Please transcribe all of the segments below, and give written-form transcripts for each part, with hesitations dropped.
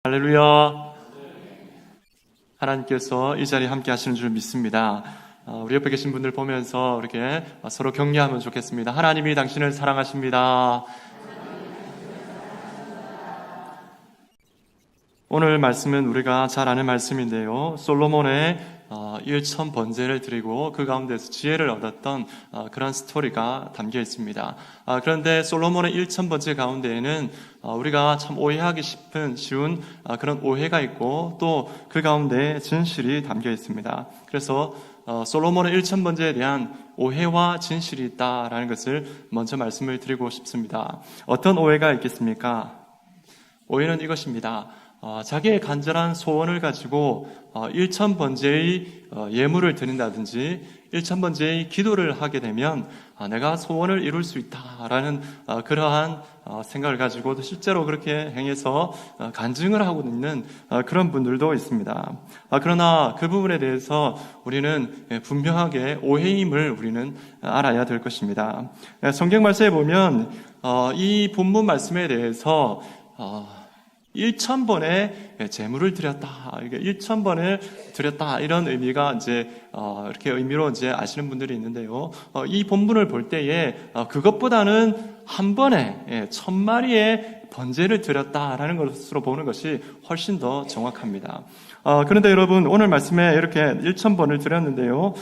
할렐루야. 하나님께서 이 자리에 함께 하시는 줄 믿습니다. 우리 옆에 계신 분들 보면서 이렇게 서로 격려하면 좋겠습니다. 하나님이 당신을 사랑하십니다. 오늘 말씀은 우리가 잘 아는 말씀인데요. 솔로몬의 일천 번제를 드리고 그 가운데서 지혜를 얻었던 그런 스토리가 담겨 있습니다. 그런데 솔로몬의 일천 번제 가운데에는 우리가 참 오해하기 쉬운 그런 오해가 있고 또 그 가운데 진실이 담겨 있습니다. 그래서 솔로몬의 일천 번제에 대한 오해와 진실이 있다라는 것을 먼저 말씀을 드리고 싶습니다. 어떤 오해가 있겠습니까? 오해는 이것입니다. 자기의 간절한 소원을 가지고 일천 번제의 예물을 드린다든지 일천 번제의 기도를 하게 되면 내가 소원을 이룰 수 있다라는 그러한 생각을 가지고 실제로 그렇게 행해서 간증을 하고 있는 그런 분들도 있습니다. 그러나 그 부분에 대해서 우리는 분명하게 오해임을 우리는 알아야 될 것입니다. 성경 말씀에 보면 이 본문 말씀에 대해서 1,000번의 제물을 드렸다. 1,000번을 드렸다. 이런 의미가 이렇게 의미로 아시는 분들이 있는데요. 이 본문을 볼 때에 그것보다는 한 번에 1,000마리의 번제를 드렸다라는 것으로 보는 것이 훨씬 더 정확합니다. 그런데 여러분, 오늘 말씀에 이렇게 1,000번을 드렸는데요.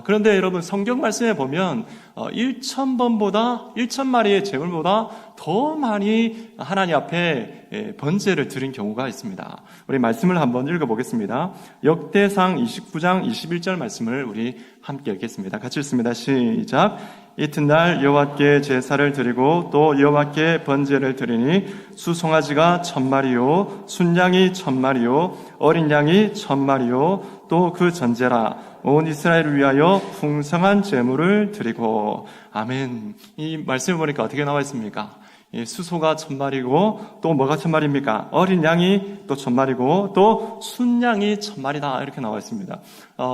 그런데 여러분, 성경 말씀에 보면 1,000번보다 1,000마리의 제물보다 더 많이 하나님 앞에 번제를 드린 경우가 있습니다. 우리 말씀을 한번 읽어보겠습니다. 역대상 29장 21절 말씀을 우리 함께 읽겠습니다. 같이 읽습니다. 시작. 이튿날 여호와께 제사를 드리고 또 여호와께 번제를 드리니 수송아지가 1,000마리요 순양이 1,000마리요 어린 양이 1,000마리요 또 그 전제라 온 이스라엘을 위하여 풍성한 제물을 드리고. 아멘. 이 말씀을 보니까 어떻게 나와 있습니까? 수소가 1,000마리고 또 뭐가 1,000마리입니까? 어린 양이 또 1,000마리고 또 순양이 1,000마리다 이렇게 나와 있습니다.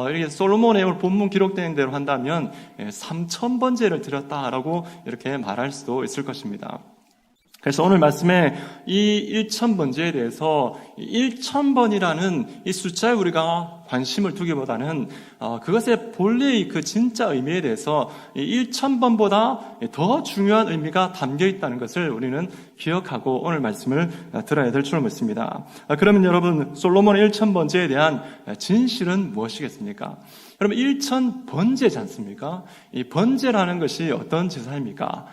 이렇게 솔로몬의 오늘 본문 기록된 대로 한다면 3,000번제를 드렸다라고 이렇게 말할 수도 있을 것입니다. 그래서 오늘 말씀에 이 1,000번제에 대해서 1,000번이라는 이 숫자에 우리가 관심을 두기보다는 그것의 본래의 그 진짜 의미에 대해서 1,000번보다 더 중요한 의미가 담겨 있다는 것을 우리는 기억하고 오늘 말씀을 들어야 될 줄 믿습니다. 그러면 여러분, 솔로몬의 1,000번제에 대한 진실은 무엇이겠습니까? 여러분, 1,000번제지 않습니까? 이 번제라는 것이 어떤 제사입니까?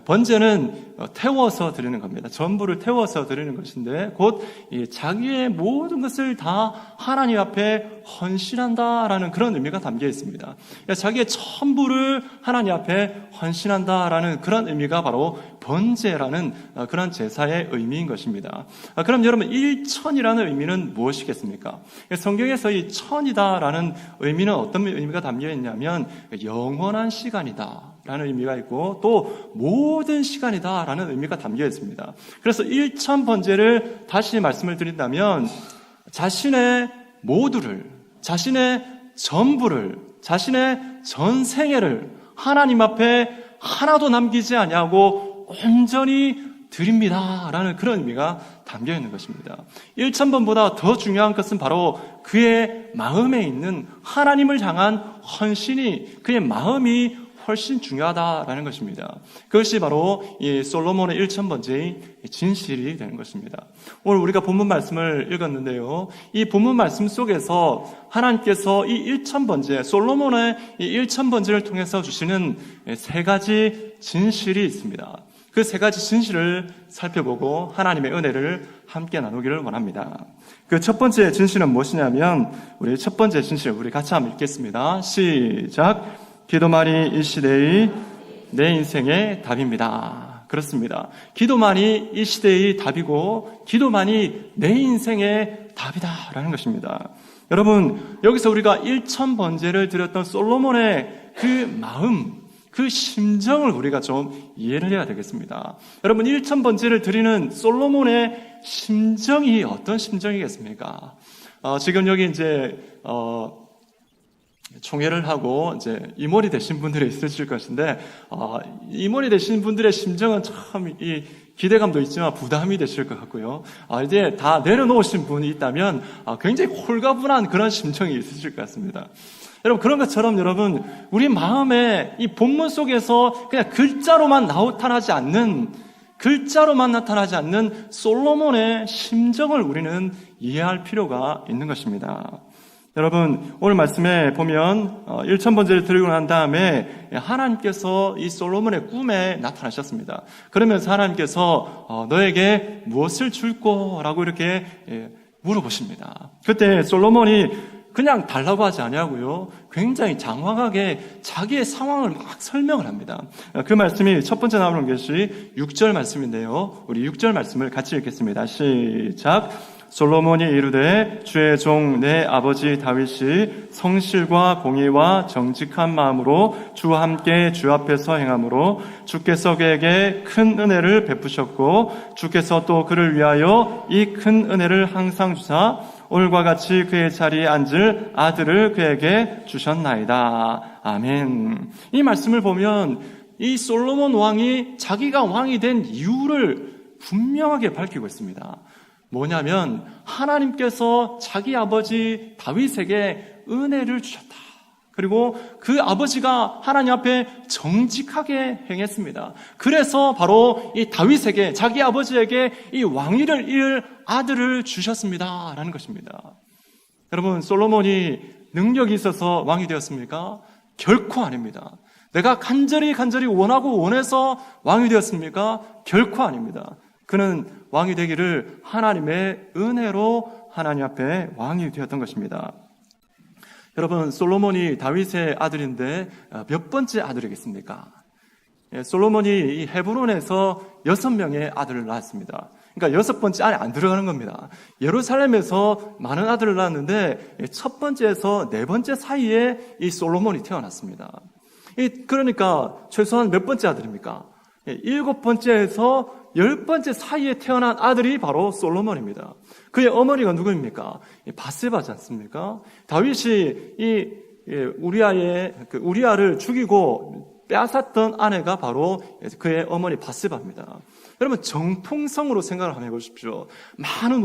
번제는 태워서 드리는 겁니다. 전부를 태워서 드리는 것인데 곧 자기의 모든 것을 다 하나님 앞에 헌신한다라는 그런 의미가 담겨 있습니다. 자기의 전부를 하나님 앞에 헌신한다라는 그런 의미가 바로 번제라는 그런 제사의 의미인 것입니다. 그럼 여러분, 1,000이라는 의미는 무엇이겠습니까? 성경에서 이 1,000이다라는 의미는 어떤 의미가 담겨 있냐면 영원한 시간이다 라는 의미가 있고 또 모든 시간이다 라는 의미가 담겨 있습니다. 그래서 1,000번제를 다시 말씀을 드린다면 자신의 모두를, 자신의 전부를, 자신의 전생애를 하나님 앞에 하나도 남기지 아니하고 온전히 드립니다 라는 그런 의미가 담겨 있는 것입니다. 1,000번보다 더 중요한 것은 바로 그의 마음에 있는 하나님을 향한 헌신이, 그의 마음이 훨씬 중요하다라는 것입니다. 그것이 바로 이 솔로몬의 1,000번제의 진실이 되는 것입니다. 오늘 우리가 본문 말씀을 읽었는데요. 이 본문 말씀 속에서 하나님께서 이 1,000번제, 솔로몬의 이 1,000번제를 통해서 주시는 세 가지 진실이 있습니다. 그 세 가지 진실을 살펴보고 하나님의 은혜를 함께 나누기를 원합니다. 그 첫 번째 진실은 무엇이냐면, 우리 첫 번째 진실 우리 같이 한번 읽겠습니다. 시작. 기도만이 이 시대의 내 인생의 답입니다. 그렇습니다. 기도만이 이 시대의 답이고 기도만이 내 인생의 답이다라는 것입니다. 여러분, 여기서 우리가 1,000번제를 드렸던 솔로몬의 그 마음, 그 심정을 우리가 좀 이해를 해야 되겠습니다. 여러분, 1,000번제를 드리는 솔로몬의 심정이 어떤 심정이겠습니까? 지금 여기 총회를 하고 임원이 되신 분들이 있으실 것인데, 임원이 되신 분들의 심정은 참 기대감도 있지만 부담이 되실 것 같고요. 이제 다 내려놓으신 분이 있다면 굉장히 홀가분한 그런 심정이 있으실 것 같습니다. 여러분, 그런 것처럼 여러분, 우리 마음에 이 본문 속에서 그냥 글자로만 나타나지 않는 솔로몬의 심정을 우리는 이해할 필요가 있는 것입니다. 여러분, 오늘 말씀에 보면 1,000번째를 드리고 난 다음에 하나님께서 이 솔로몬의 꿈에 나타나셨습니다. 그러면서 하나님께서 너에게 무엇을 줄 거라고 이렇게 물어보십니다. 그때 솔로몬이 그냥 달라고 하지 아니하고요, 굉장히 장황하게 자기의 상황을 막 설명을 합니다. 그 말씀이 첫 번째 나오는 것이 6절 말씀인데요. 우리 6절 말씀을 같이 읽겠습니다. 시작. 솔로몬이 이르되 주의 종 내 아버지 다윗이 성실과 공의와 정직한 마음으로 주와 함께 주 앞에서 행함으로 주께서 그에게 큰 은혜를 베푸셨고 주께서 또 그를 위하여 이 큰 은혜를 항상 주사 오늘과 같이 그의 자리에 앉을 아들을 그에게 주셨나이다. 아멘. 이 말씀을 보면 이 솔로몬 왕이 자기가 왕이 된 이유를 분명하게 밝히고 있습니다. 뭐냐면 하나님께서 자기 아버지 다윗에게 은혜를 주셨다. 그리고 그 아버지가 하나님 앞에 정직하게 행했습니다. 그래서 바로 이 다윗에게, 자기 아버지에게 이 왕위를 이을 아들을 주셨습니다. 라는 것입니다. 여러분, 솔로몬이 능력이 있어서 왕이 되었습니까? 결코 아닙니다. 내가 간절히 원하고 원해서 왕이 되었습니까? 결코 아닙니다. 그는 왕이 되기를 하나님의 은혜로 하나님 앞에 왕이 되었던 것입니다. 여러분, 솔로몬이 다윗의 아들인데 몇 번째 아들이겠습니까? 솔로몬이 이 헤브론에서 6명의 아들을 낳았습니다. 그러니까 6번째 안에 안 들어가는 겁니다. 예루살렘에서 많은 아들을 낳았는데 첫 번째에서 4번째 사이에 이 솔로몬이 태어났습니다. 그러니까 최소한 몇 번째 아들입니까? 7번째에서 10번째 사이에 태어난 아들이 바로 솔로몬입니다. 그의 어머니가 누구입니까? 바세바지 않습니까? 다윗이 우리아를 죽이고 빼앗았던 아내가 바로 그의 어머니 바세바입니다. 여러분, 정통성으로 생각을 한번 해보십시오. 많은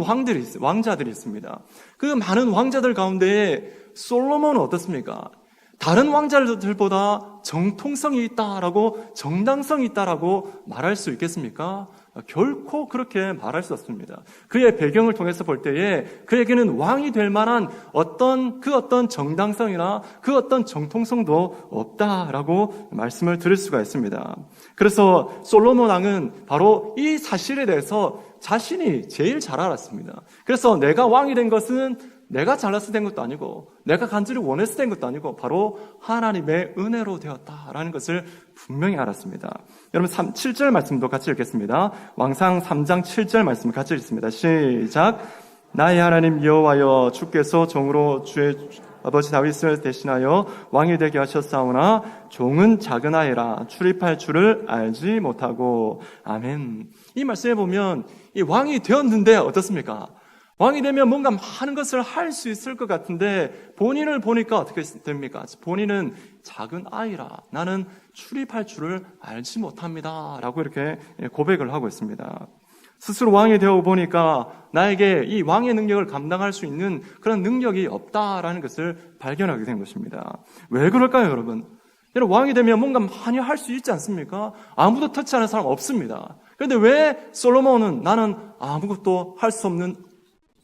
왕자들이 있습니다. 그 많은 왕자들 가운데 솔로몬은 어떻습니까? 다른 왕자들보다 정통성이 있다라고, 정당성이 있다라고 말할 수 있겠습니까? 결코 그렇게 말할 수 없습니다. 그의 배경을 통해서 볼 때에 그에게는 왕이 될 만한 어떤 정당성이나 그 어떤 정통성도 없다라고 말씀을 드릴 수가 있습니다. 그래서 솔로몬 왕은 바로 이 사실에 대해서 자신이 제일 잘 알았습니다. 그래서 내가 왕이 된 것은 내가 잘나서 된 것도 아니고 내가 간절히 원해서 된 것도 아니고 바로 하나님의 은혜로 되었다라는 것을 분명히 알았습니다. 여러분, 7절 말씀도 같이 읽겠습니다. 왕상 3장 7절 말씀 같이 읽습니다. 시작. 나의 하나님 여호와여, 주께서 종으로 주의 아버지 다윗을 대신하여 왕이 되게 하셨사오나 종은 작은 아이라 출입할 줄을 알지 못하고. 아멘. 이 말씀에 보면 이 왕이 되었는데 어떻습니까? 왕이 되면 뭔가 많은 것을 할 수 있을 것 같은데 본인을 보니까 어떻게 됩니까? 본인은 작은 아이라 나는 출입할 줄을 알지 못합니다 라고 이렇게 고백을 하고 있습니다. 스스로 왕이 되어 보니까 나에게 이 왕의 능력을 감당할 수 있는 그런 능력이 없다라는 것을 발견하게 된 것입니다. 왜 그럴까요, 여러분? 여러분, 왕이 되면 뭔가 많이 할 수 있지 않습니까? 아무도 터치하는 사람 없습니다. 그런데 왜 솔로몬은 나는 아무것도 할 수 없는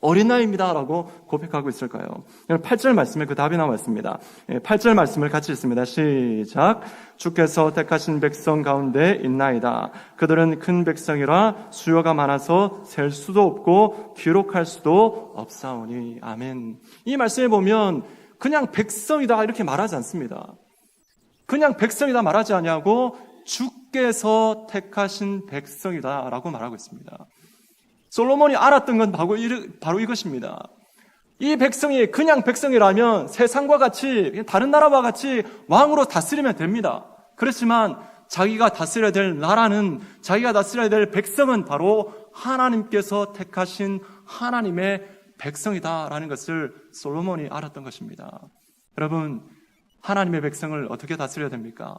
어린아이입니다 라고 고백하고 있을까요? 8절 말씀에 그 답이 나와 있습니다. 8절 말씀을 같이 읽습니다. 시작. 주께서 택하신 백성 가운데 있나이다. 그들은 큰 백성이라 수요가 많아서 셀 수도 없고 기록할 수도 없사오니. 아멘. 이 말씀에 보면 그냥 백성이다 이렇게 말하지 않습니다. 그냥 백성이다 말하지 아니하고 주께서 택하신 백성이다 라고 말하고 있습니다. 솔로몬이 알았던 건 바로 이것입니다. 이 백성이 그냥 백성이라면 세상과 같이, 다른 나라와 같이 왕으로 다스리면 됩니다. 그렇지만 자기가 다스려야 될 나라는, 자기가 다스려야 될 백성은 바로 하나님께서 택하신 하나님의 백성이다라는 것을 솔로몬이 알았던 것입니다. 여러분, 하나님의 백성을 어떻게 다스려야 됩니까?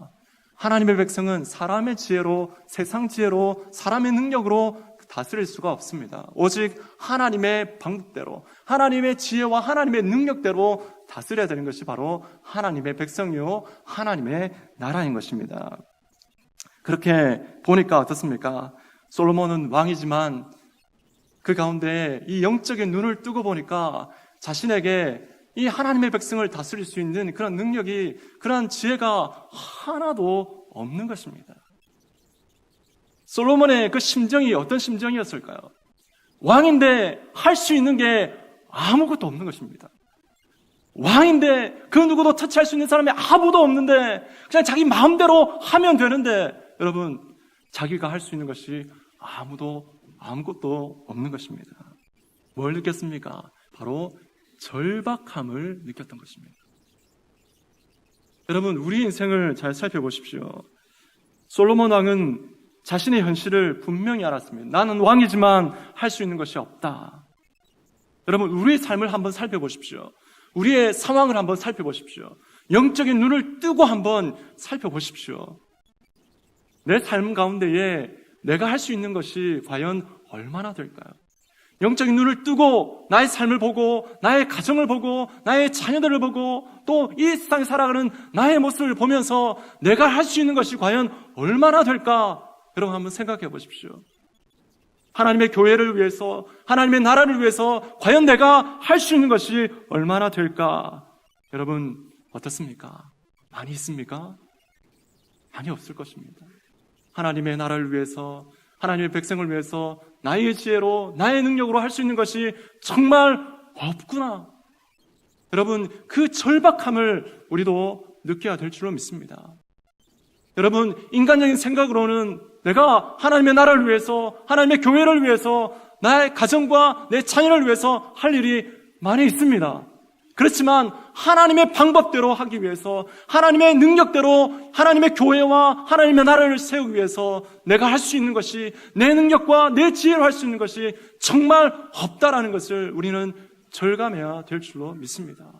하나님의 백성은 사람의 지혜로, 세상 지혜로, 사람의 능력으로 다스릴 수가 없습니다. 오직 하나님의 방법대로, 하나님의 지혜와 하나님의 능력대로 다스려야 되는 것이 바로 하나님의 백성이요, 하나님의 나라인 것입니다. 그렇게 보니까 어떻습니까? 솔로몬은 왕이지만 그 가운데 이 영적인 눈을 뜨고 보니까 자신에게 이 하나님의 백성을 다스릴 수 있는 그런 능력이, 그런 지혜가 하나도 없는 것입니다. 솔로몬의 그 심정이 어떤 심정이었을까요? 왕인데 할 수 있는 게 아무것도 없는 것입니다. 왕인데 그 누구도 터치할 수 있는 사람이 아무도 없는데 그냥 자기 마음대로 하면 되는데, 여러분, 자기가 할 수 있는 것이 아무것도 없는 것입니다. 뭘 느꼈습니까? 바로 절박함을 느꼈던 것입니다. 여러분, 우리 인생을 잘 살펴보십시오. 솔로몬 왕은 자신의 현실을 분명히 알았습니다. 나는 왕이지만 할 수 있는 것이 없다. 여러분, 우리의 삶을 한번 살펴보십시오. 우리의 상황을 한번 살펴보십시오. 영적인 눈을 뜨고 한번 살펴보십시오. 내 삶 가운데에 내가 할 수 있는 것이 과연 얼마나 될까요? 영적인 눈을 뜨고 나의 삶을 보고, 나의 가정을 보고, 나의 자녀들을 보고, 또 이 세상에 살아가는 나의 모습을 보면서 내가 할 수 있는 것이 과연 얼마나 될까? 여러분, 한번 생각해 보십시오. 하나님의 교회를 위해서, 하나님의 나라를 위해서 과연 내가 할 수 있는 것이 얼마나 될까? 여러분, 어떻습니까? 많이 있습니까? 많이 없을 것입니다. 하나님의 나라를 위해서, 하나님의 백성을 위해서 나의 지혜로, 나의 능력으로 할 수 있는 것이 정말 없구나. 여러분, 그 절박함을 우리도 느껴야 될 줄로 믿습니다. 여러분, 인간적인 생각으로는 내가 하나님의 나라를 위해서, 하나님의 교회를 위해서, 나의 가정과 내 자녀를 위해서 할 일이 많이 있습니다. 그렇지만 하나님의 방법대로 하기 위해서, 하나님의 능력대로 하나님의 교회와 하나님의 나라를 세우기 위해서 내가 할 수 있는 것이, 내 능력과 내 지혜로 할 수 있는 것이 정말 없다라는 것을 우리는 절감해야 될 줄로 믿습니다.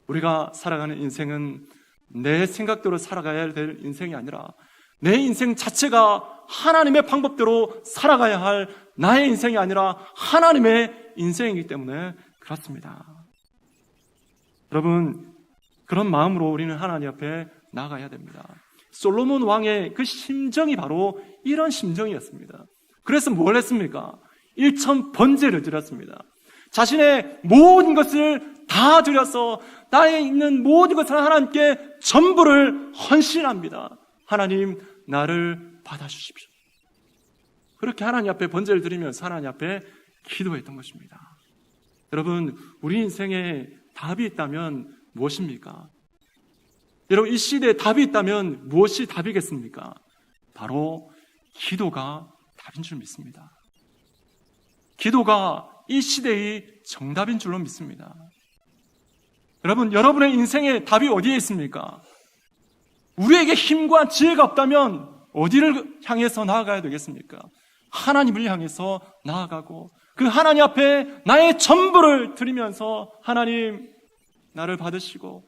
우리가 살아가는 인생은 내 생각대로 살아가야 될 인생이 아니라 내 인생 자체가 하나님의 방법대로 살아가야 할 나의 인생이 아니라 하나님의 인생이기 때문에 그렇습니다. 여러분, 그런 마음으로 우리는 하나님 앞에 나아가야 됩니다. 솔로몬 왕의 그 심정이 바로 이런 심정이었습니다. 그래서 뭘 했습니까? 일천번제를 드렸습니다. 자신의 모든 것을 다 드려서 나에 있는 모든 것을 하나님께 전부를 헌신합니다. 하나님, 나를 받아주십시오. 그렇게 하나님 앞에 번제를 드리면서 하나님 앞에 기도했던 것입니다. 여러분, 우리 인생에 답이 있다면 무엇입니까? 여러분, 이 시대에 답이 있다면 무엇이 답이겠습니까? 바로 기도가 답인 줄 믿습니다. 기도가 이 시대의 정답인 줄로 믿습니다. 여러분, 여러분의 인생의 답이 어디에 있습니까? 우리에게 힘과 지혜가 없다면 어디를 향해서 나아가야 되겠습니까? 하나님을 향해서 나아가고 그 하나님 앞에 나의 전부를 드리면서 하나님, 나를 받으시고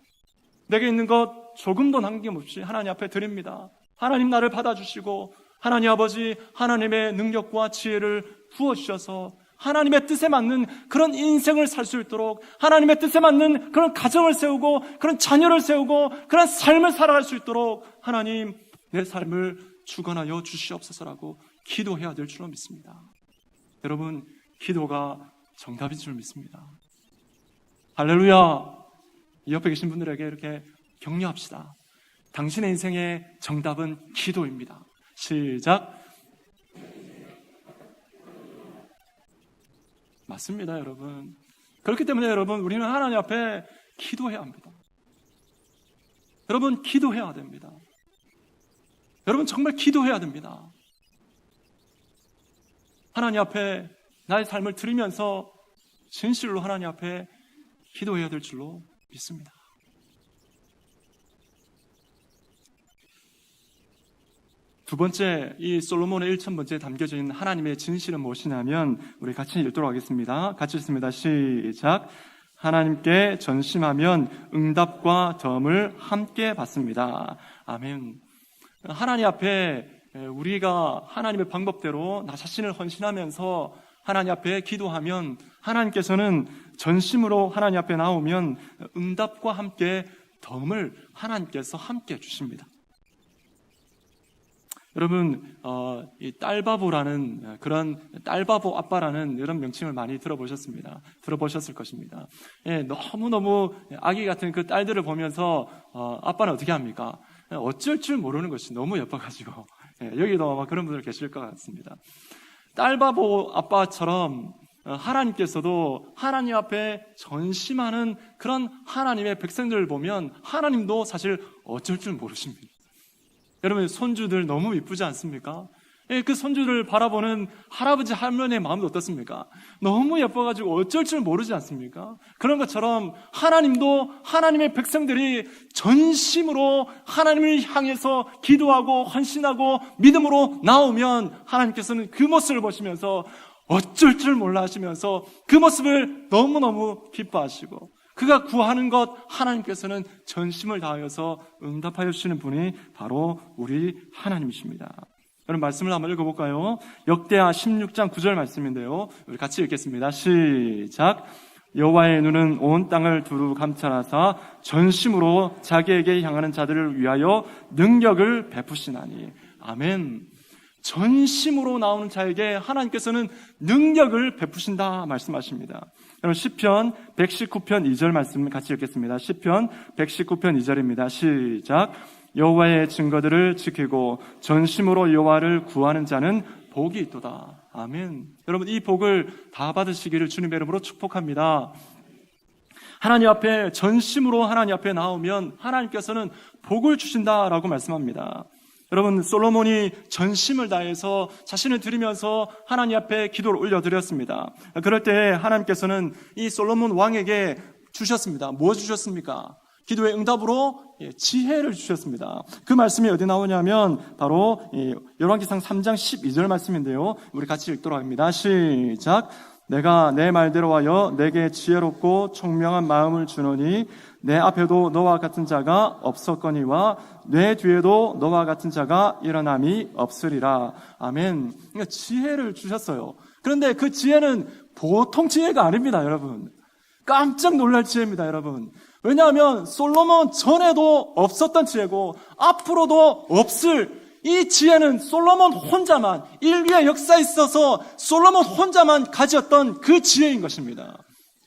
내게 있는 것 조금도 남김없이 하나님 앞에 드립니다. 하나님, 나를 받아주시고 하나님 아버지, 하나님의 능력과 지혜를 부어주셔서 하나님의 뜻에 맞는 그런 인생을 살 수 있도록, 하나님의 뜻에 맞는 그런 가정을 세우고 그런 자녀를 세우고 그런 삶을 살아갈 수 있도록 하나님, 내 삶을 주관하여 주시옵소서라고 기도해야 될 줄로 믿습니다. 여러분, 기도가 정답인 줄 믿습니다. 할렐루야. 이 옆에 계신 분들에게 이렇게 격려합시다. 당신의 인생의 정답은 기도입니다. 시작. 맞습니다, 여러분. 그렇기 때문에 여러분, 우리는 하나님 앞에 기도해야 합니다. 여러분, 기도해야 됩니다. 여러분, 정말 기도해야 됩니다. 하나님 앞에 나의 삶을 드리면서 진실로 하나님 앞에 기도해야 될 줄로 믿습니다. 두 번째, 이 솔로몬의 1000번째에 담겨져 있는 하나님의 진실은 무엇이냐면, 우리 같이 읽도록 하겠습니다. 같이 읽습니다. 시작. 하나님께 전심하면 응답과 덤을 함께 받습니다. 아멘. 하나님 앞에 우리가 하나님의 방법대로 나 자신을 헌신하면서 하나님 앞에 기도하면 하나님께서는 전심으로 하나님 앞에 나오면 응답과 함께 덤을 하나님께서 함께 주십니다. 여러분, 이 딸바보라는 그런 딸바보 아빠라는 이런 명칭을 많이 들어보셨을 것입니다. 예, 너무너무 아기 같은 그 딸들을 보면서 아빠는 어떻게 합니까? 어쩔 줄 모르는 것이 너무 예뻐가지고 여기도 아마 그런 분들 계실 것 같습니다. 딸바보 아빠처럼 하나님께서도 하나님 앞에 전심하는 그런 하나님의 백성들을 보면 하나님도 사실 어쩔 줄 모르십니다. 여러분, 손주들 너무 이쁘지 않습니까? 그 손주를 바라보는 할아버지 할머니의 마음도 어떻습니까? 너무 예뻐가지고 어쩔 줄 모르지 않습니까? 그런 것처럼 하나님도 하나님의 백성들이 전심으로 하나님을 향해서 기도하고 헌신하고 믿음으로 나오면 하나님께서는 그 모습을 보시면서 어쩔 줄 몰라 하시면서 그 모습을 너무너무 기뻐하시고 그가 구하는 것 하나님께서는 전심을 다하여서 응답하여 주시는 분이 바로 우리 하나님이십니다. 여러분, 말씀을 한번 읽어볼까요? 역대하 16장 9절 말씀인데요, 우리 같이 읽겠습니다. 시작. 여호와의 눈은 온 땅을 두루 감찰하사 전심으로 자기에게 향하는 자들을 위하여 능력을 베푸시나니. 아멘. 전심으로 나오는 자에게 하나님께서는 능력을 베푸신다 말씀하십니다. 여러분, 시편 119편 2절 말씀 같이 읽겠습니다. 시편 119편 2절입니다. 시작. 여호와의 증거들을 지키고 전심으로 여호와를 구하는 자는 복이 있도다. 아멘. 여러분, 이 복을 다 받으시기를 주님의 이름으로 축복합니다. 하나님 앞에 전심으로 하나님 앞에 나오면 하나님께서는 복을 주신다라고 말씀합니다. 여러분, 솔로몬이 전심을 다해서 자신을 드리면서 하나님 앞에 기도를 올려드렸습니다. 그럴 때 하나님께서는 이 솔로몬 왕에게 주셨습니다. 뭐 주셨습니까? 기도의 응답으로 지혜를 주셨습니다. 그 말씀이 어디 나오냐면 바로 열왕기상 3장 12절 말씀인데요, 우리 같이 읽도록 합니다. 시작. 내가 내 말대로 하여 내게 지혜롭고 총명한 마음을 주노니 내 앞에도 너와 같은 자가 없었거니와 내 뒤에도 너와 같은 자가 일어남이 없으리라. 아멘. 그러니까 지혜를 주셨어요. 그런데 그 지혜는 보통 지혜가 아닙니다, 여러분. 깜짝 놀랄 지혜입니다, 여러분. 왜냐하면 솔로몬 전에도 없었던 지혜고 앞으로도 없을 이 지혜는 솔로몬 혼자만, 인류의 역사에 있어서 솔로몬 혼자만 가졌던 그 지혜인 것입니다.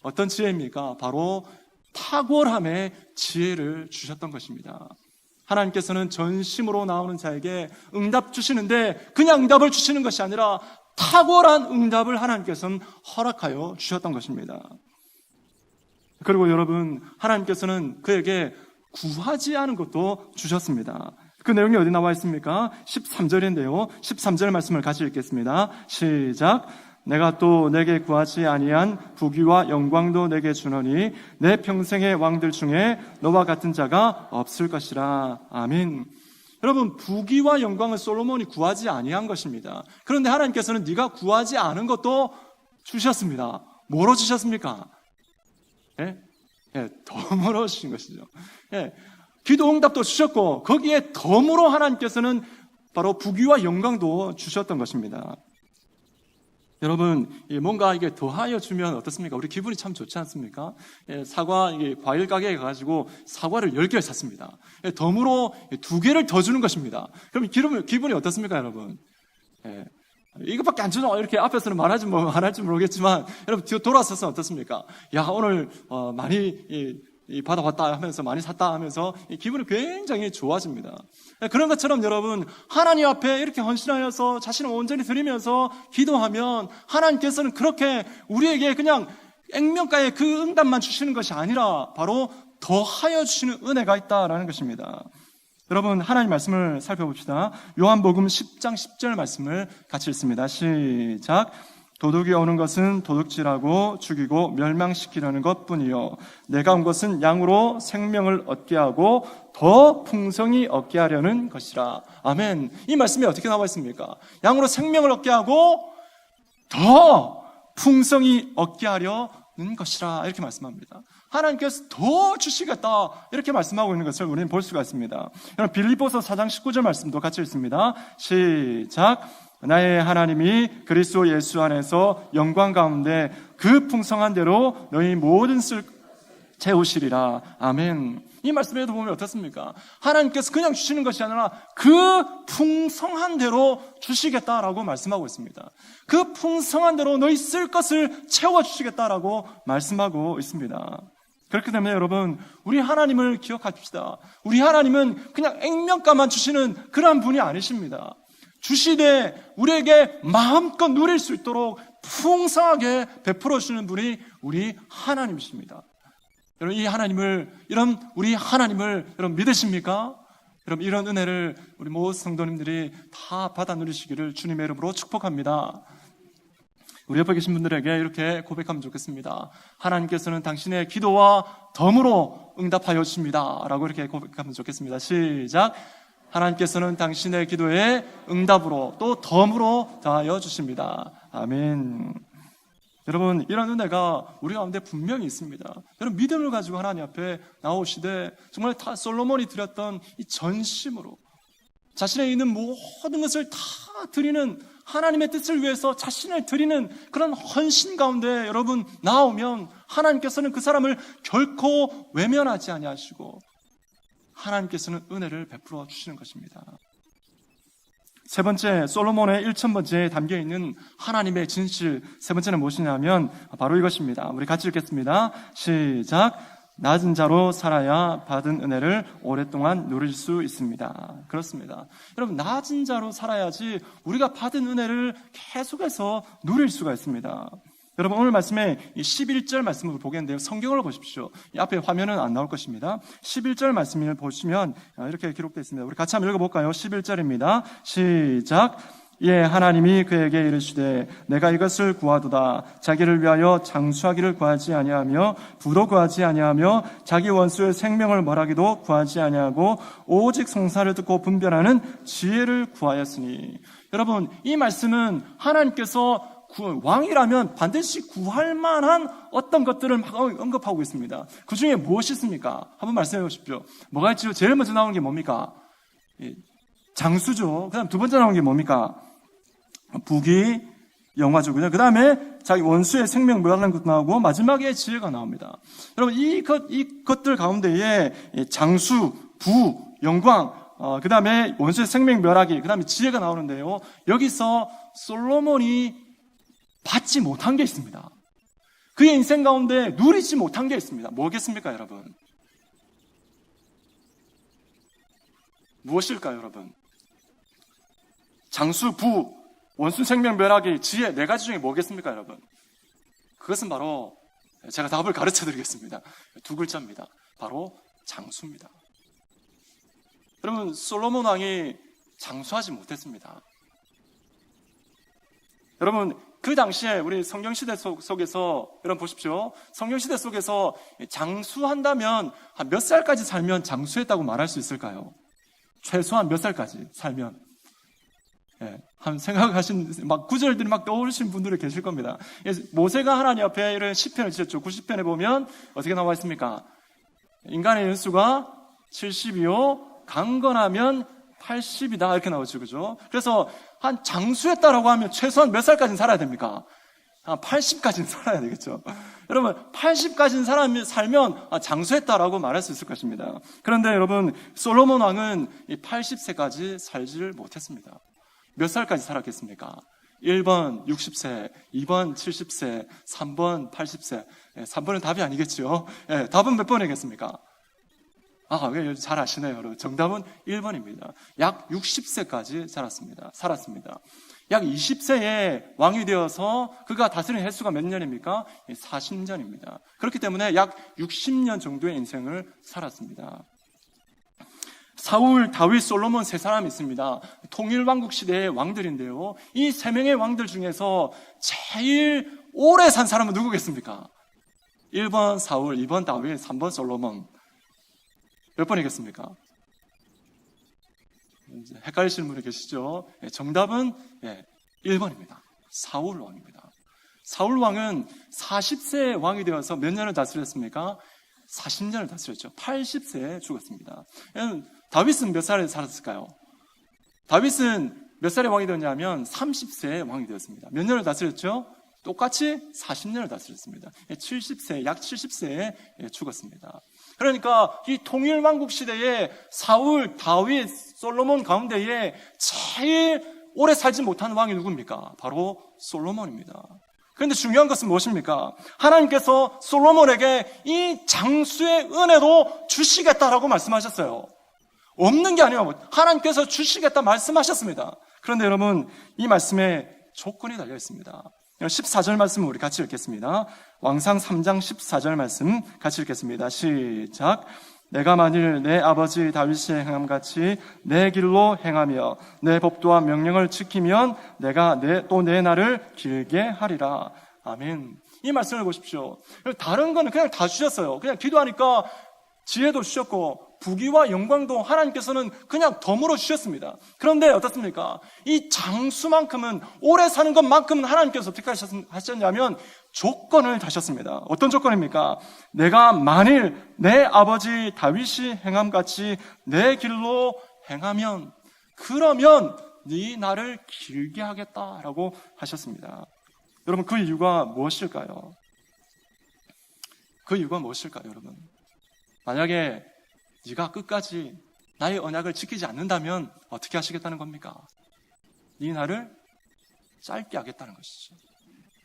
어떤 지혜입니까? 바로 탁월함의 지혜를 주셨던 것입니다. 하나님께서는 전심으로 나오는 자에게 응답 주시는데 그냥 응답을 주시는 것이 아니라 탁월한 응답을 하나님께서는 허락하여 주셨던 것입니다. 그리고 여러분, 하나님께서는 그에게 구하지 않은 것도 주셨습니다. 그 내용이 어디 나와 있습니까? 13절인데요. 13절 말씀을 같이 읽겠습니다. 시작. 내가 또 내게 구하지 아니한 부귀와 영광도 내게 주노니 내 평생의 왕들 중에 너와 같은 자가 없을 것이라. 아멘. 여러분, 부귀와 영광을 솔로몬이 구하지 아니한 것입니다. 그런데 하나님께서는 네가 구하지 않은 것도 주셨습니다. 뭐로 주셨습니까? 덤으로 주신 것이죠. 기도 응답도 주셨고 거기에 덤으로 하나님께서는 바로 부귀와 영광도 주셨던 것입니다. 여러분, 뭔가 이게 더하여 주면 어떻습니까? 우리 기분이 참 좋지 않습니까? 사과, 과일 가게에 가가지고 사과를 10개를 샀습니다. 덤으로 2개를 더 주는 것입니다. 그럼 기분이 어떻습니까, 여러분? 이것밖에 안 주나? 이렇게 앞에서는 말할지 모르겠지만, 여러분, 돌아서서 어떻습니까? 야, 오늘, 많이, 받아왔다 하면서, 많이 샀다 하면서, 기분이 굉장히 좋아집니다. 그런 것처럼 여러분, 하나님 앞에 이렇게 헌신하여서 자신을 온전히 드리면서 기도하면, 하나님께서는 그렇게 우리에게 그냥 액면가에 그 응답만 주시는 것이 아니라, 바로 더하여 주시는 은혜가 있다라는 것입니다. 여러분, 하나님 말씀을 살펴봅시다. 요한복음 10장 10절 말씀을 같이 읽습니다. 시작. 도둑이 오는 것은 도둑질하고 죽이고 멸망시키려는 것뿐이요 내가 온 것은 양으로 생명을 얻게 하고 더 풍성히 얻게 하려는 것이라. 아멘. 이 말씀이 어떻게 나와 있습니까? 양으로 생명을 얻게 하고 더 풍성히 얻게 하려 것이라 이렇게 말씀합니다. 하나님께서 더 주시겠다 이렇게 말씀하고 있는 것을 우리는 볼 수가 있습니다. 여러분 빌립보서 4장 19절 말씀도 같이 읽습니다. 시작. 나의 하나님이 그리스도 예수 안에서 영광 가운데 그 풍성한 대로 너희 모든 쓸 채우시리라. 아멘. 이 말씀에도 보면 어떻습니까? 하나님께서 그냥 주시는 것이 아니라 그 풍성한 대로 주시겠다라고 말씀하고 있습니다. 그 풍성한 대로 너희 쓸 것을 채워주시겠다라고 말씀하고 있습니다. 그렇기 때문에 여러분, 우리 하나님을 기억합시다. 우리 하나님은 그냥 액면가만 주시는 그러한 분이 아니십니다. 주시되 우리에게 마음껏 누릴 수 있도록 풍성하게 베풀어 주시는 분이 우리 하나님이십니다. 여러분, 우리 하나님을 여러분 믿으십니까? 여러분, 이런 은혜를 우리 모든 성도님들이 다 받아 누리시기를 주님의 이름으로 축복합니다. 우리 옆에 계신 분들에게 이렇게 고백하면 좋겠습니다. 하나님께서는 당신의 기도와 덤으로 응답하여 주십니다. 라고 이렇게 고백하면 좋겠습니다. 시작. 하나님께서는 당신의 기도에 응답으로 또 덤으로 더하여 주십니다. 아멘. 여러분, 이런 은혜가 우리 가운데 분명히 있습니다. 여러분, 믿음을 가지고 하나님 앞에 나오시되 정말 다 솔로몬이 드렸던 이 전심으로 자신의 있는 모든 것을 다 드리는, 하나님의 뜻을 위해서 자신을 드리는 그런 헌신 가운데 여러분 나오면 하나님께서는 그 사람을 결코 외면하지 아니하시고 하나님께서는 은혜를 베풀어 주시는 것입니다. 세 번째, 솔로몬의 1000번째에 담겨있는 하나님의 진실, 세 번째는 무엇이냐면 바로 이것입니다. 우리 같이 읽겠습니다. 시작. 낮은 자로 살아야 받은 은혜를 오랫동안 누릴 수 있습니다. 그렇습니다. 여러분, 낮은 자로 살아야지 우리가 받은 은혜를 계속해서 누릴 수가 있습니다. 여러분, 오늘 말씀에 11절 말씀을 보겠는데요. 성경을 보십시오. 이 앞에 화면은 안 나올 것입니다. 11절 말씀을 보시면 이렇게 기록되어 있습니다. 우리 같이 한번 읽어볼까요? 11절입니다. 시작. 예, 하나님이 그에게 이르시되 내가 이것을 구하도다. 자기를 위하여 장수하기를 구하지 아니하며 부도 구하지 아니하며 자기 원수의 생명을 멀하기도 구하지 아니하고 오직 성사를 듣고 분별하는 지혜를 구하였으니. 여러분, 이 말씀은 하나님께서 왕이라면 반드시 구할 만한 어떤 것들을 막 언급하고 있습니다. 그 중에 무엇이 있습니까? 한번 말씀해 보십시오. 뭐가 있죠? 제일 먼저 나오는 게 뭡니까? 장수죠. 그 다음 두 번째 나오는 게 뭡니까? 부귀, 영화죠. 그 다음에 자기 원수의 생명 멸하는 것도 나오고 마지막에 지혜가 나옵니다. 여러분, 이 것들 가운데에 장수, 부, 영광, 그 다음에 원수의 생명 멸하기, 그 다음에 지혜가 나오는데요. 여기서 솔로몬이 받지 못한 게 있습니다. 그의 인생 가운데 누리지 못한 게 있습니다. 뭐겠습니까, 여러분? 무엇일까요, 여러분? 장수, 부, 원수 생명 멸하기, 지혜, 네 가지 중에 뭐겠습니까, 여러분? 그것은 바로 제가 답을 가르쳐 드리겠습니다. 두 글자입니다. 바로 장수입니다. 여러분, 솔로몬 왕이 장수하지 못했습니다. 여러분, 그 당시에 우리 성경시대 속에서 여러분 보십시오. 성경시대 속에서 장수한다면 한 몇 살까지 살면 장수했다고 말할 수 있을까요? 최소한 몇 살까지 살면? 예, 한 생각하신 막 구절들이 막 떠오르신 분들이 계실 겁니다. 모세가 하나님 앞에 이런 시편을 지었죠. 90편에 보면 어떻게 나와 있습니까? 인간의 연수가 70이요 강건하면 80이다 이렇게 나오죠. 그죠? 그래서 한 장수했다라고 하면 최소한 몇 살까지는 살아야 됩니까? 한 80까지는 살아야 되겠죠. 여러분, 80까지는 살면 장수했다라고 말할 수 있을 것입니다. 그런데 여러분, 솔로몬 왕은 80세까지 살지를 못했습니다. 몇 살까지 살았겠습니까? 1번 60세, 2번 70세, 3번 80세. 3번은 답이 아니겠죠. 답은 몇 번이겠습니까? 잘 아시네요, 여러분. 정답은 1번입니다. 약 60세까지 살았습니다. 약 20세에 왕이 되어서 그가 다스린 횟수가 몇 년입니까? 40년입니다. 그렇기 때문에 약 60년 정도의 인생을 살았습니다. 사울, 다윗, 솔로몬 세 사람이 있습니다. 통일왕국 시대의 왕들인데요. 이 세 명의 왕들 중에서 제일 오래 산 사람은 누구겠습니까? 1번 사울, 2번 다윗, 3번 솔로몬. 몇 번이겠습니까? 헷갈리시는 분이 계시죠? 정답은 1번입니다. 사울 왕입니다. 사울 왕은 40세에 왕이 되어서 몇 년을 다스렸습니까? 40년을 다스렸죠. 80세에 죽었습니다. 다윗은 몇 살에 살았을까요? 다윗은 몇 살에 왕이 되었냐면 30세에 왕이 되었습니다. 몇 년을 다스렸죠? 똑같이 40년을 다스렸습니다. 70세, 약 70세에 죽었습니다. 그러니까 이 통일왕국 시대에 사울, 다윗, 솔로몬 가운데에 제일 오래 살지 못한 왕이 누굽니까? 바로 솔로몬입니다. 그런데 중요한 것은 무엇입니까? 하나님께서 솔로몬에게 이 장수의 은혜도 주시겠다라고 말씀하셨어요. 없는 게 아니라 하나님께서 주시겠다 말씀하셨습니다. 그런데 여러분, 이 말씀에 조건이 달려 있습니다. 14절 말씀 우리 같이 읽겠습니다. 왕상 3장 14절 말씀 같이 읽겠습니다. 시작. 내가 만일 내 아버지 다윗의 행함같이 내 길로 행하며 내 법도와 명령을 지키면 내가 또 내 날을 길게 하리라. 아멘. 이 말씀을 보십시오. 다른 거는 그냥 다 주셨어요. 그냥 기도하니까 지혜도 주셨고 부귀와 영광도 하나님께서는 그냥 덤으로 주셨습니다. 그런데 어떻습니까? 이 장수만큼은, 오래 사는 것만큼은 하나님께서 어떻게 하셨냐면 조건을 다셨습니다. 어떤 조건입니까? 내가 만일 내 아버지 다윗이 행함같이 내 길로 행하면, 그러면 네 나를 길게 하겠다라고 하셨습니다. 여러분, 그 이유가 무엇일까요? 그 이유가 무엇일까요, 여러분? 만약에 네가 끝까지 나의 언약을 지키지 않는다면 어떻게 하시겠다는 겁니까? 네 나를 짧게 하겠다는 것이죠.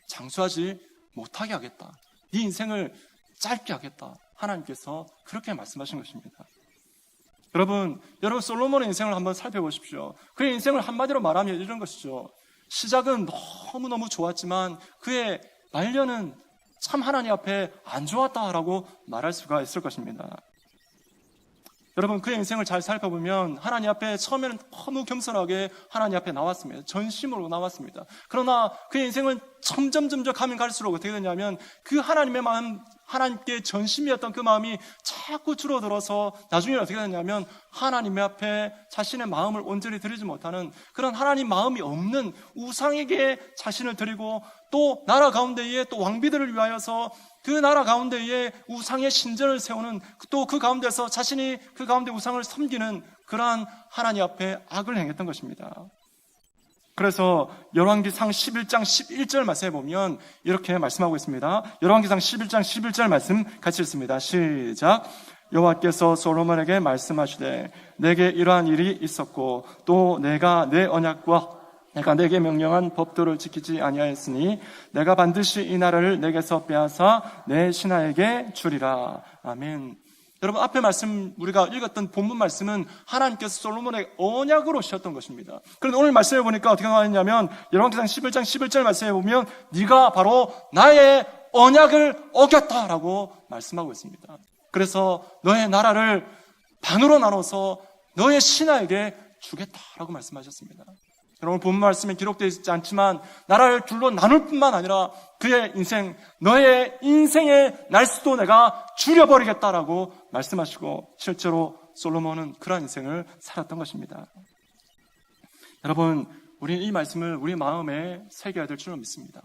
장수하지 못하게 하겠다. 네 인생을 짧게 하겠다. 하나님께서 그렇게 말씀하신 것입니다. 여러분 솔로몬의 인생을 한번 살펴보십시오. 그의 인생을 한마디로 말하면 이런 것이죠. 시작은 너무너무 좋았지만 그의 말년은 참 하나님 앞에 안 좋았다라고 말할 수가 있을 것입니다. 여러분, 그의 인생을 잘 살펴보면 하나님 앞에 처음에는 너무 겸손하게 하나님 앞에 나왔습니다. 전심으로 나왔습니다. 그러나 그의 인생은 점점 가면 갈수록 어떻게 되냐면 그 하나님의 마음, 하나님께 전심이었던 그 마음이 자꾸 줄어들어서 나중에 어떻게 되냐면 하나님 앞에 자신의 마음을 온전히 드리지 못하는 그런 하나님 마음이 없는 우상에게 자신을 드리고 또 나라 가운데에 또 왕비들을 위하여서 그 나라 가운데에 우상의 신전을 세우는 또 그 가운데서 자신이 그 가운데 우상을 섬기는 그러한 하나님 앞에 악을 행했던 것입니다. 그래서 열왕기상 11장 11절 말씀에 보면 이렇게 말씀하고 있습니다. 열왕기상 11장 11절 말씀 같이 읽습니다. 시작. 여호와께서 솔로몬에게 말씀하시되 내게 이러한 일이 있었고 또 내가 내 언약과 내가 내게 명령한 법도를 지키지 아니하였으니 내가 반드시 이 나라를 내게서 빼앗아 내 신하에게 주리라. 아멘. 여러분, 앞에 말씀 우리가 읽었던 본문 말씀은 하나님께서 솔로몬의 언약으로 주셨던 것입니다. 그런데 오늘 말씀해 보니까 어떻게 나와있냐면 열왕기상 11장 11절 말씀해 보면 네가 바로 나의 언약을 어겼다라고 말씀하고 있습니다. 그래서 너의 나라를 반으로 나눠서 너의 신하에게 주겠다라고 말씀하셨습니다. 여러분, 본 말씀에 기록되어 있지 않지만 나라를 둘로 나눌 뿐만 아니라 그의 인생, 너의 인생의 날수도 내가 줄여버리겠다라고 말씀하시고 실제로 솔로몬은 그러한 인생을 살았던 것입니다. 여러분, 우리는 이 말씀을 우리 마음에 새겨야 될 줄로 믿습니다.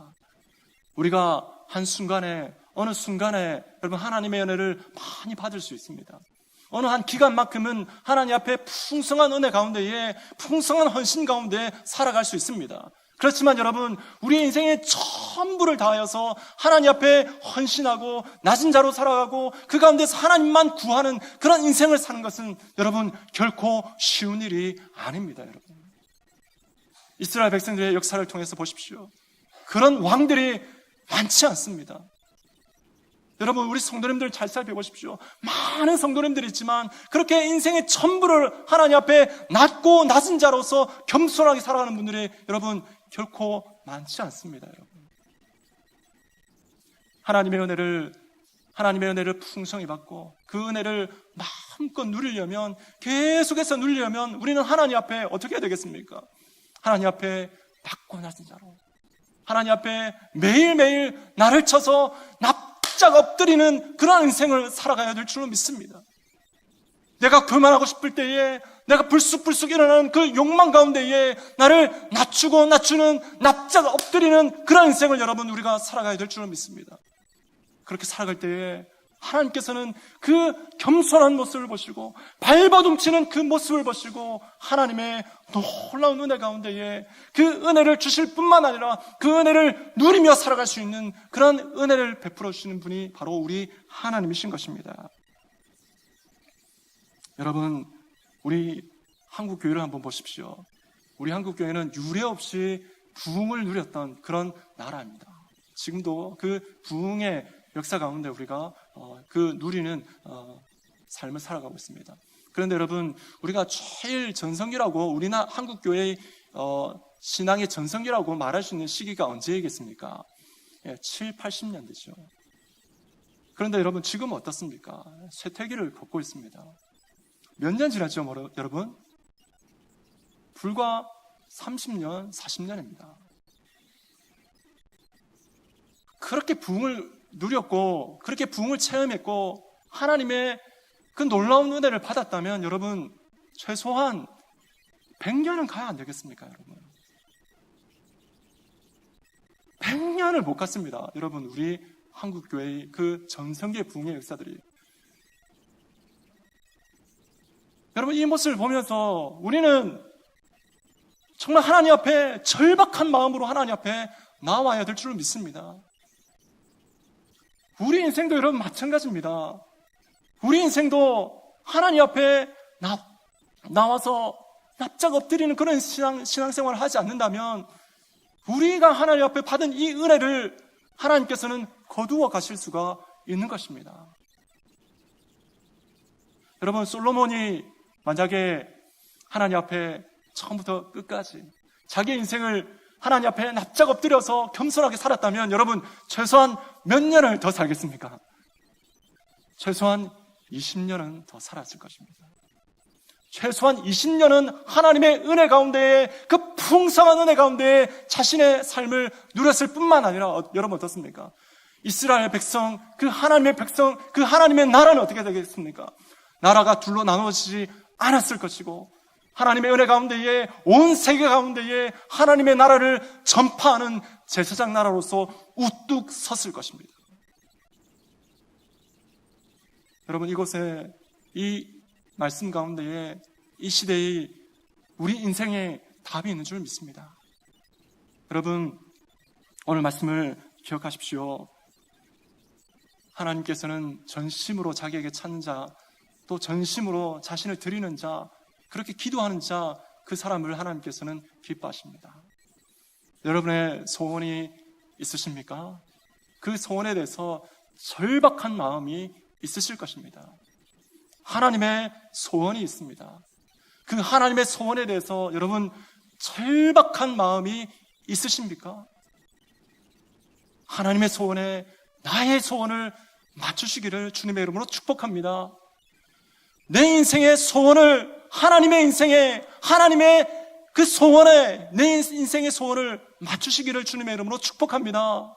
우리가 한순간에, 어느 순간에 여러분 하나님의 은혜를 많이 받을 수 있습니다. 어느 한 기간만큼은 하나님 앞에 풍성한 은혜 가운데에 풍성한 헌신 가운데 살아갈 수 있습니다. 그렇지만 여러분, 우리의 인생의 전부를 다하여서 하나님 앞에 헌신하고 낮은 자로 살아가고 그 가운데서 하나님만 구하는 그런 인생을 사는 것은 여러분 결코 쉬운 일이 아닙니다. 여러분, 이스라엘 백성들의 역사를 통해서 보십시오. 그런 왕들이 많지 않습니다. 여러분, 우리 성도님들 잘 살펴보십시오. 많은 성도님들이 있지만 그렇게 인생의 전부를 하나님 앞에 낮고 낮은 자로서 겸손하게 살아가는 분들이 여러분 결코 많지 않습니다. 여러분, 하나님의 은혜를 풍성히 받고 그 은혜를 마음껏 누리려면, 계속해서 누리려면 우리는 하나님 앞에 어떻게 해야 되겠습니까? 하나님 앞에 낮고 낮은 자로, 하나님 앞에 매일매일 나를 쳐서 납작 엎드리는 그런 인생을 살아가야 될 줄로 믿습니다. 내가 교만하고 싶을 때에 내가 불쑥불쑥 일어나는 그 욕망 가운데에 나를 낮추고 낮추는 납작 엎드리는 그런 인생을 여러분 우리가 살아가야 될 줄로 믿습니다. 그렇게 살아갈 때에 하나님께서는 그 겸손한 모습을 보시고 발버둥치는 그 모습을 보시고 하나님의 놀라운 은혜 가운데에 그 은혜를 주실 뿐만 아니라 그 은혜를 누리며 살아갈 수 있는 그런 은혜를 베풀어 주시는 분이 바로 우리 하나님이신 것입니다. 여러분, 우리 한국 교회를 한번 보십시오. 우리 한국 교회는 유례 없이 부흥을 누렸던 그런 나라입니다. 지금도 그 부흥의 역사 가운데 우리가 그 누리는 삶을 살아가고 있습니다. 그런데 여러분, 우리가 제일 전성기라고 우리나라 한국 교회의 신앙의 전성기라고 말할 수 있는 시기가 언제이겠습니까? 7, 80년대죠. 그런데 여러분, 지금은 어떻습니까? 쇠퇴기를 걷고 있습니다. 몇 년 지났죠, 여러분? 불과 30년, 40년입니다. 그렇게 부흥을 누렸고 그렇게 부흥을 체험했고 하나님의 그 놀라운 은혜를 받았다면 여러분 최소한 100년은 가야 안 되겠습니까, 여러분? 100년을 못 갔습니다. 여러분, 우리 한국교회의 그 전성기의 부흥의 역사들이. 여러분, 이 모습을 보면서 우리는 정말 하나님 앞에 절박한 마음으로 하나님 앞에 나와야 될 줄 믿습니다. 우리 인생도 여러분 마찬가지입니다. 우리 인생도 하나님 앞에 나와서 납작 엎드리는 그런 신앙생활을 하지 않는다면 우리가 하나님 앞에 받은 이 은혜를 하나님께서는 거두어 가실 수가 있는 것입니다. 여러분, 솔로몬이 만약에 하나님 앞에 처음부터 끝까지 자기 인생을 하나님 앞에 납작 엎드려서 겸손하게 살았다면 여러분 최소한 몇 년을 더 살겠습니까? 최소한 20년은 더 살았을 것입니다. 최소한 20년은 하나님의 은혜 가운데에 그 풍성한 은혜 가운데에 자신의 삶을 누렸을 뿐만 아니라 여러분 어떻습니까? 이스라엘 백성, 그 하나님의 백성, 그 하나님의 나라는 어떻게 되겠습니까? 나라가 둘로 나누어지지 않았을 것이고 하나님의 은혜 가운데에 온 세계 가운데에 하나님의 나라를 전파하는 제사장 나라로서 우뚝 섰을 것입니다. 여러분, 이곳에 이 말씀 가운데에 이 시대의 우리 인생의 답이 있는 줄 믿습니다. 여러분, 오늘 말씀을 기억하십시오. 하나님께서는 전심으로 자기에게 찾는 자, 또 전심으로 자신을 드리는 자, 그렇게 기도하는 자, 그 사람을 하나님께서는 기뻐하십니다. 여러분의 소원이 있으십니까? 그 소원에 대해서 절박한 마음이 있으실 것입니다. 하나님의 소원이 있습니다. 그 하나님의 소원에 대해서 여러분 절박한 마음이 있으십니까? 하나님의 소원에 나의 소원을 맞추시기를 주님의 이름으로 축복합니다. 내 인생의 소원을 하나님의 인생에, 하나님의 그 소원에 내 인생의 소원을 맞추시기를 주님의 이름으로 축복합니다.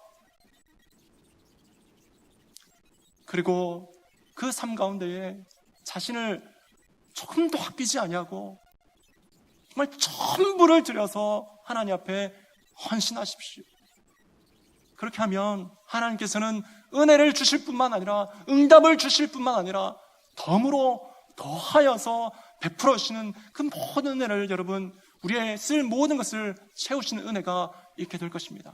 그리고 그 삶 가운데에 자신을 조금도 아끼지 아니하고 정말 전부를 들여서 하나님 앞에 헌신하십시오. 그렇게 하면 하나님께서는 은혜를 주실 뿐만 아니라 응답을 주실 뿐만 아니라 덤으로 더하여서 베풀어 주시는 그 모든 은혜를 여러분 우리의 쓸 모든 것을 채우시는 은혜가 있게 될 것입니다.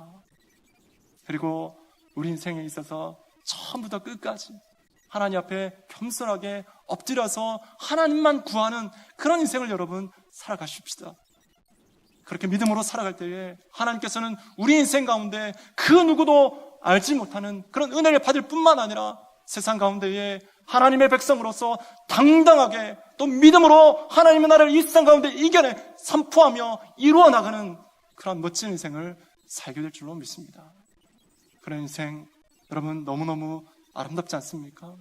그리고 우리 인생에 있어서 처음부터 끝까지 하나님 앞에 겸손하게 엎드려서 하나님만 구하는 그런 인생을 여러분 살아가십시다. 그렇게 믿음으로 살아갈 때에 하나님께서는 우리 인생 가운데 그 누구도 알지 못하는 그런 은혜를 받을 뿐만 아니라 세상 가운데에 하나님의 백성으로서 당당하게 또 믿음으로 하나님의 나라를 이 세상 가운데 이겨내 선포하며 이루어 나가는 그런 멋진 인생을 살게 될 줄로 믿습니다. 그런 인생 여러분 너무너무 아름답지 않습니까?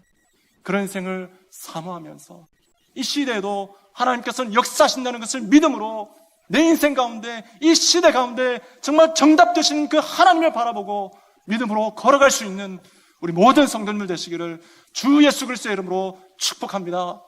그런 인생을 사모하면서 이 시대에도 하나님께서는 역사하신다는 것을 믿음으로 내 인생 가운데 이 시대 가운데 정말 정답 되신 그 하나님을 바라보고 믿음으로 걸어갈 수 있는 우리 모든 성도님들 되시기를 주 예수 그리스도의 이름으로 축복합니다.